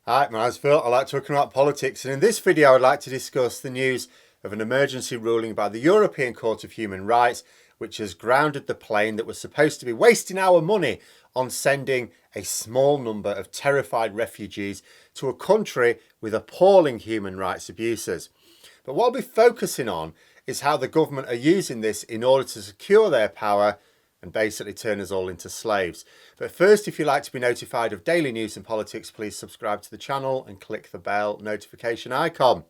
Hi, my name's Phil. I like talking about politics, and in this video I'd like to discuss the news of an emergency ruling by the European Court of Human Rights, which has grounded the plane that was supposed to be wasting our money on sending a small number of terrified refugees to a country with appalling human rights abuses. But what I'll be focusing on is how the government are using this in order to secure their power and basically turn us all into slaves. But first, if you'd like to be notified of daily news and politics, please subscribe to the channel and click the bell notification icon.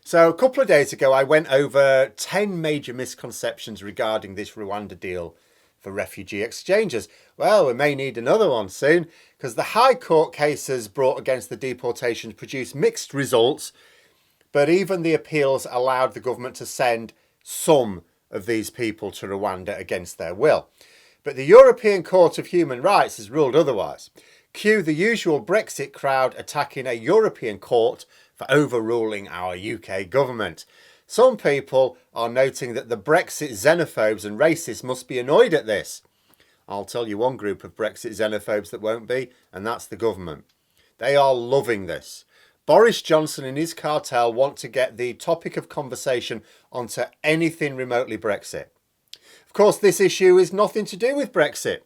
So a couple of days ago, I went over 10 major misconceptions regarding this Rwanda deal for refugee exchanges. Well, we may need another one soon, because the High Court cases brought against the deportations produced mixed results, but even the appeals allowed the government to send some of these people to Rwanda against their will. But the European Court of Human Rights has ruled otherwise. Cue the usual Brexit crowd attacking a European court for overruling our UK government. Some people are noting that the Brexit xenophobes and racists must be annoyed at this. I'll tell you one group of Brexit xenophobes that won't be, and that's the government. They are loving this. Boris Johnson and his cartel want to get the topic of conversation onto anything remotely Brexit. Of course, this issue is nothing to do with Brexit.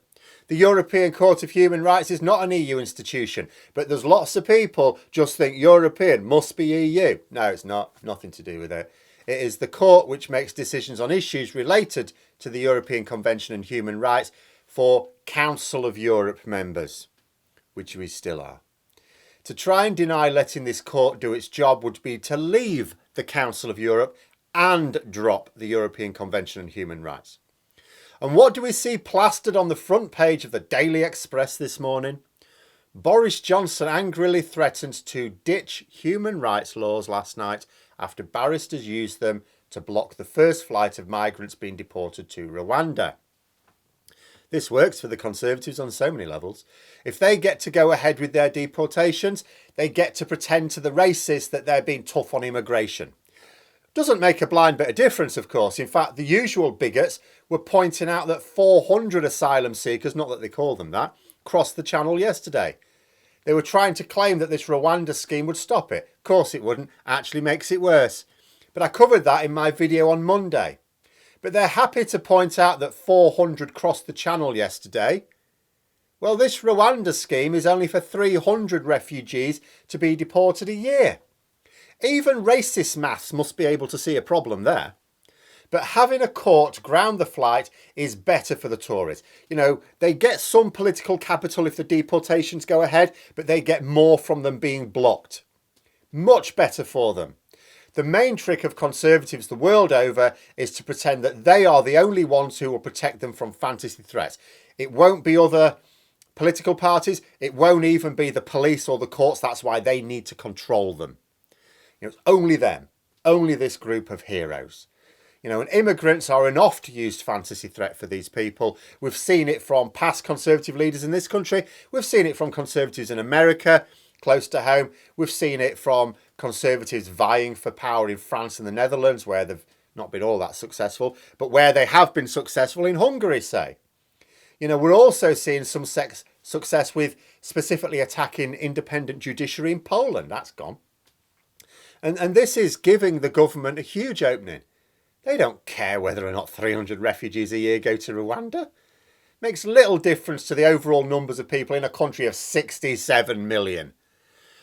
The European Court of Human Rights is not an EU institution, but there's lots of people just think European must be EU. No, it's not. Nothing to do with it. It is the court which makes decisions on issues related to the European Convention on Human Rights for Council of Europe members, which we still are. To try and deny letting this court do its job would be to leave the Council of Europe and drop the European Convention on Human Rights. And what do we see plastered on the front page of the Daily Express this morning? Boris Johnson angrily threatened to ditch human rights laws last night after barristers used them to block the first flight of migrants being deported to Rwanda. This works for the Conservatives on so many levels. If they get to go ahead with their deportations, they get to pretend to the racists that they're being tough on immigration. Doesn't make a blind bit of difference, of course. In fact, the usual bigots were pointing out that 400 asylum seekers, not that they call them that, crossed the channel yesterday. They were trying to claim that this Rwanda scheme would stop it. Of course it wouldn't. Actually makes it worse. But I covered that in my video on Monday. But they're happy to point out that 400 crossed the channel yesterday. Well, this Rwanda scheme is only for 300 refugees to be deported a year. Even racist maths must be able to see a problem there. But having a court ground the flight is better for the Tories. You know, they get some political capital if the deportations go ahead, but they get more from them being blocked. Much better for them. The main trick of Conservatives the world over is to pretend that they are the only ones who will protect them from fantasy threats. It won't be other political parties. It won't even be the police or the courts. That's why they need to control them. You know, it's only them, only this group of heroes. You know, and immigrants are an oft-used fantasy threat for these people. We've seen it from past Conservative leaders in this country. We've seen it from Conservatives in America, close to home. We've seen it from Conservatives vying for power in France and the Netherlands, where they've not been all that successful, but where they have been successful in Hungary, say. You know, we're also seeing some success with specifically attacking independent judiciary in Poland. That's gone. And this is giving the government a huge opening. They don't care whether or not 300 refugees a year go to Rwanda. Makes little difference to the overall numbers of people in a country of 67 million.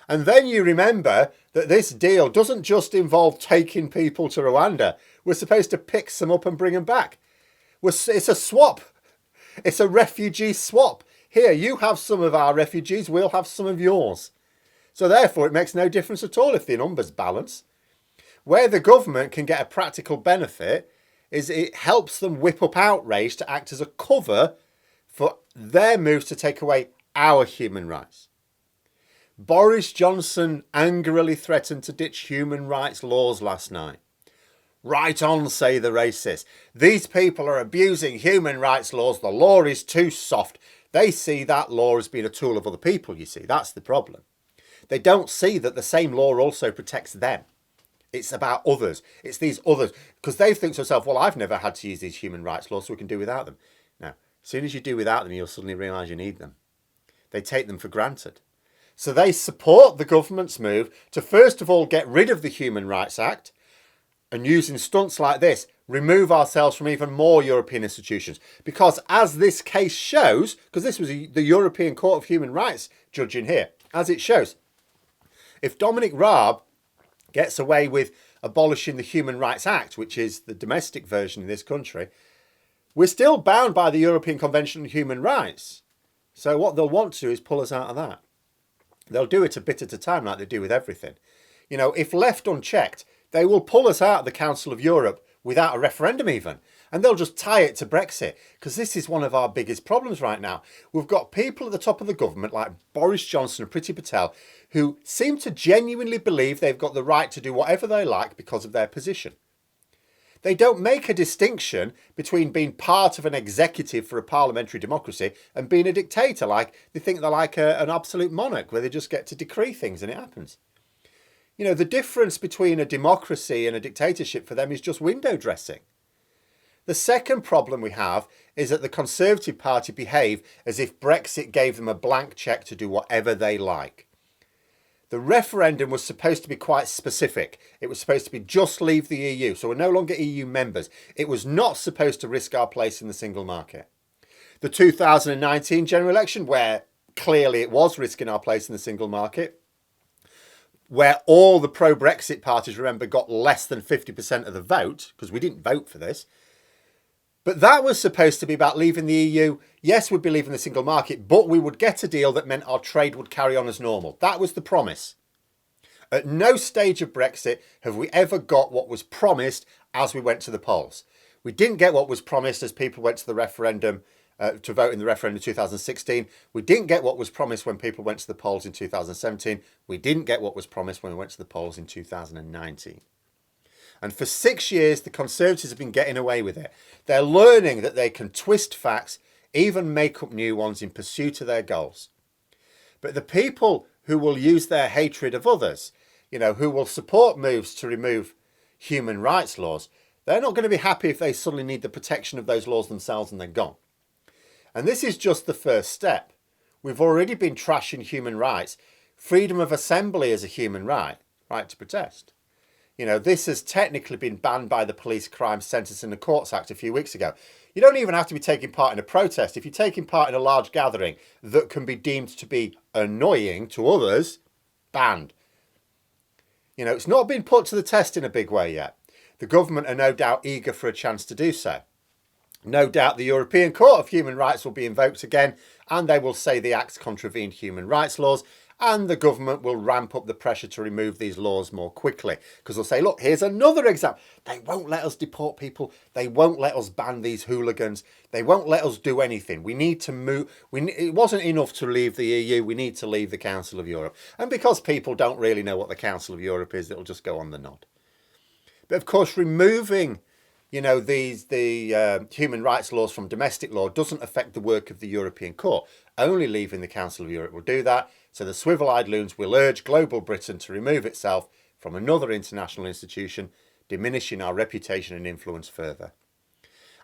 And then you remember that this deal doesn't just involve taking people to Rwanda. We're supposed to pick some up and bring them back. It's a swap. It's a refugee swap. Here, you have some of our refugees, we'll have some of yours. So therefore, it makes no difference at all if the numbers balance. Where the government can get a practical benefit is it helps them whip up outrage to act as a cover for their moves to take away our human rights. Boris Johnson angrily threatened to ditch human rights laws last night. Right on, say the racists. These people are abusing human rights laws. The law is too soft. They see that law as being a tool of other people, you see. That's the problem. They don't see that the same law also protects them. It's about others. It's these others. Because they think to themselves, well, I've never had to use these human rights laws, so we can do without them. Now, as soon as you do without them, you'll suddenly realise you need them. They take them for granted. So they support the government's move to first of all get rid of the Human Rights Act and using stunts like this, remove ourselves from even more European institutions. Because as this case shows, because this was the European Court of Human Rights judging here, as it shows, if Dominic Raab gets away with abolishing the Human Rights Act, which is the domestic version in this country, we're still bound by the European Convention on Human Rights. So what they'll want to do is pull us out of that. They'll do it a bit at a time like they do with everything. You know, if left unchecked, they will pull us out of the Council of Europe without a referendum even. And they'll just tie it to Brexit, because this is one of our biggest problems right now. We've got people at the top of the government like Boris Johnson and Priti Patel who seem to genuinely believe they've got the right to do whatever they like because of their position. They don't make a distinction between being part of an executive for a parliamentary democracy and being a dictator. Like they think they're like an absolute monarch where they just get to decree things and it happens. You know, the difference between a democracy and a dictatorship for them is just window dressing. The second problem we have is that the Conservative Party behave as if Brexit gave them a blank cheque to do whatever they like. The referendum was supposed to be quite specific. It was supposed to be just leave the EU, so we're no longer EU members. It was not supposed to risk our place in the single market. The 2019 general election, where clearly it was risking our place in the single market, where all the pro-Brexit parties, remember, got less than 50% of the vote, because we didn't vote for this. But that was supposed to be about leaving the EU. Yes, we'd be leaving the single market, but we would get a deal that meant our trade would carry on as normal. That was the promise. At no stage of Brexit have we ever got what was promised as we went to the polls. We didn't get what was promised as people went to the referendum, to vote in the referendum in 2016. We didn't get what was promised when people went to the polls in 2017. We didn't get what was promised when we went to the polls in 2019. And for 6 years, the Conservatives have been getting away with it. They're learning that they can twist facts, even make up new ones in pursuit of their goals. But the people who will use their hatred of others, you know, who will support moves to remove human rights laws, they're not going to be happy if they suddenly need the protection of those laws themselves and they're gone. And this is just the first step. We've already been trashing human rights. Freedom of assembly is a human right, right to protest. You know, this has technically been banned by the Police Crime Sentencing and Courts Act a few weeks ago. You don't even have to be taking part in a protest. If you're taking part in a large gathering that can be deemed to be annoying to others, banned. You know, it's not been put to the test in a big way yet. The government are no doubt eager for a chance to do so. No doubt the European Court of Human Rights will be invoked again, and they will say the acts contravened human rights laws, and the government will ramp up the pressure to remove these laws more quickly. Because they'll say, look, here's another example. They won't let us deport people. They won't let us ban these hooligans. They won't let us do anything. We need to move. It wasn't enough to leave the EU. We need to leave the Council of Europe. And because people don't really know what the Council of Europe is, it'll just go on the nod. But of course, removing, you know, the human rights laws from domestic law doesn't affect the work of the European Court. Only leaving the Council of Europe will do that. So the swivel-eyed loons will urge global Britain to remove itself from another international institution, diminishing our reputation and influence further.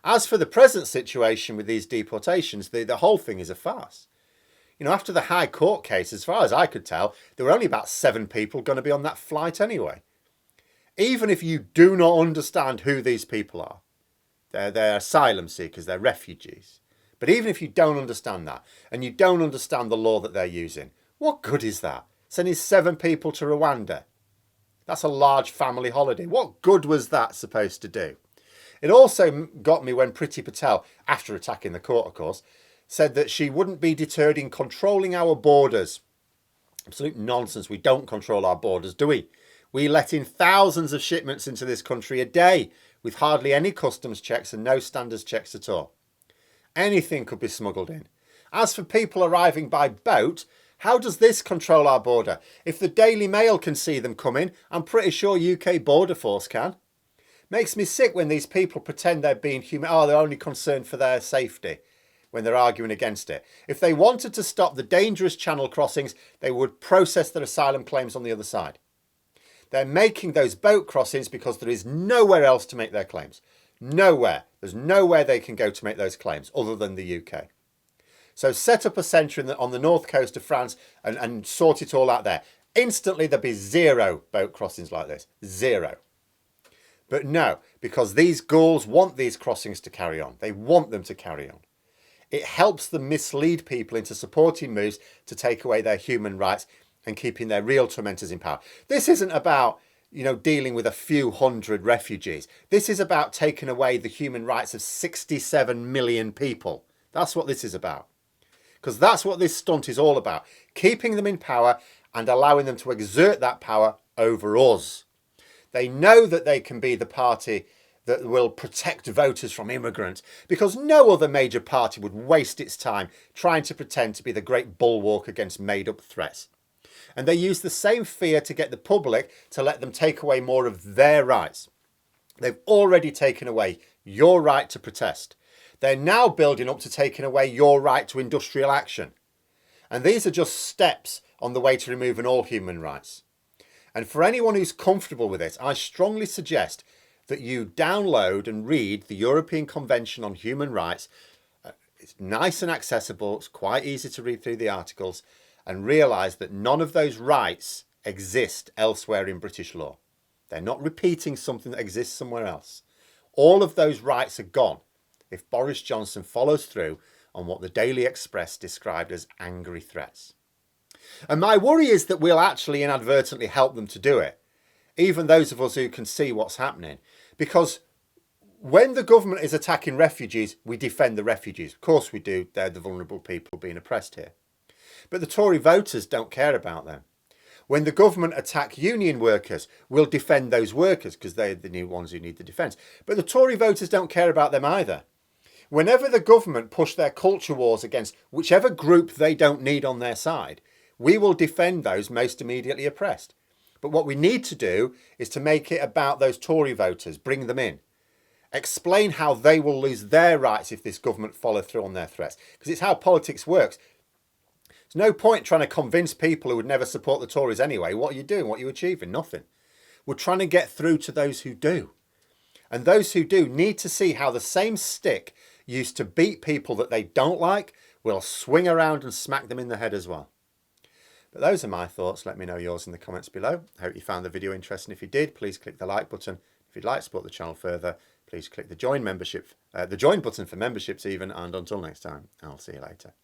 As for the present situation with these deportations, the whole thing is a farce. You know, after the High Court case, as far as I could tell, there were only about 7 people going to be on that flight anyway. Even if you do not understand who these people are, they're asylum seekers, they're refugees. But even if you don't understand that, and you don't understand the law that they're using, what good is that? Sending 7 people to Rwanda. That's a large family holiday. What good was that supposed to do? It also got me when Priti Patel, after attacking the court, of course, said that she wouldn't be deterred in controlling our borders. Absolute nonsense. We don't control our borders, do we? We let in thousands of shipments into this country a day with hardly any customs checks and no standards checks at all. Anything could be smuggled in. As for people arriving by boat, how does this control our border? If the Daily Mail can see them coming, I'm pretty sure UK Border Force can. Makes me sick when these people pretend they're being human. Oh, they're only concerned for their safety when they're arguing against it. If they wanted to stop the dangerous channel crossings, they would process their asylum claims on the other side. They're making those boat crossings because there is nowhere else to make their claims. Nowhere. There's nowhere they can go to make those claims other than the UK. So set up a centre on the north coast of France and sort it all out there. Instantly there'd be zero boat crossings like this. Zero. But no, because these Gauls want these crossings to carry on. They want them to carry on. It helps them mislead people into supporting moves to take away their human rights and keeping their real tormentors in power. This isn't about, dealing with a few hundred refugees. This is about taking away the human rights of 67 million people. That's what this is about. Because that's what this stunt is all about. Keeping them in power and allowing them to exert that power over us. They know that they can be the party that will protect voters from immigrants, because no other major party would waste its time trying to pretend to be the great bulwark against made-up threats. And they use the same fear to get the public to let them take away more of their rights. They've already taken away your right to protest. They're now building up to taking away your right to industrial action. And these are just steps on the way to removing all human rights. And for anyone who's comfortable with it, I strongly suggest that you download and read the European Convention on Human Rights. It's nice and accessible. It's quite easy to read through the articles and realise that none of those rights exist elsewhere in British law. They're not repeating something that exists somewhere else. All of those rights are gone if Boris Johnson follows through on what the Daily Express described as angry threats. And my worry is that we'll actually inadvertently help them to do it, even those of us who can see what's happening. Because when the government is attacking refugees, we defend the refugees. Of course we do. They're the vulnerable people being oppressed here. But the Tory voters don't care about them. When the government attack union workers, we'll defend those workers because they're the new ones who need the defence. But the Tory voters don't care about them either. Whenever the government push their culture wars against whichever group they don't need on their side, we will defend those most immediately oppressed. But what we need to do is to make it about those Tory voters, bring them in. Explain how they will lose their rights if this government follow through on their threats. Because it's how politics works. There's no point trying to convince people who would never support the Tories anyway. What are you doing? What are you achieving? Nothing. We're trying to get through to those who do. And those who do need to see how the same stick used to beat people that they don't like will swing around and smack them in the head as well. But those are my thoughts. Let me know yours in the comments below. I hope you found the video interesting. If you did, please click the like button. If you'd like to support the channel further, please click the join button for memberships even. And until next time, I'll see you later.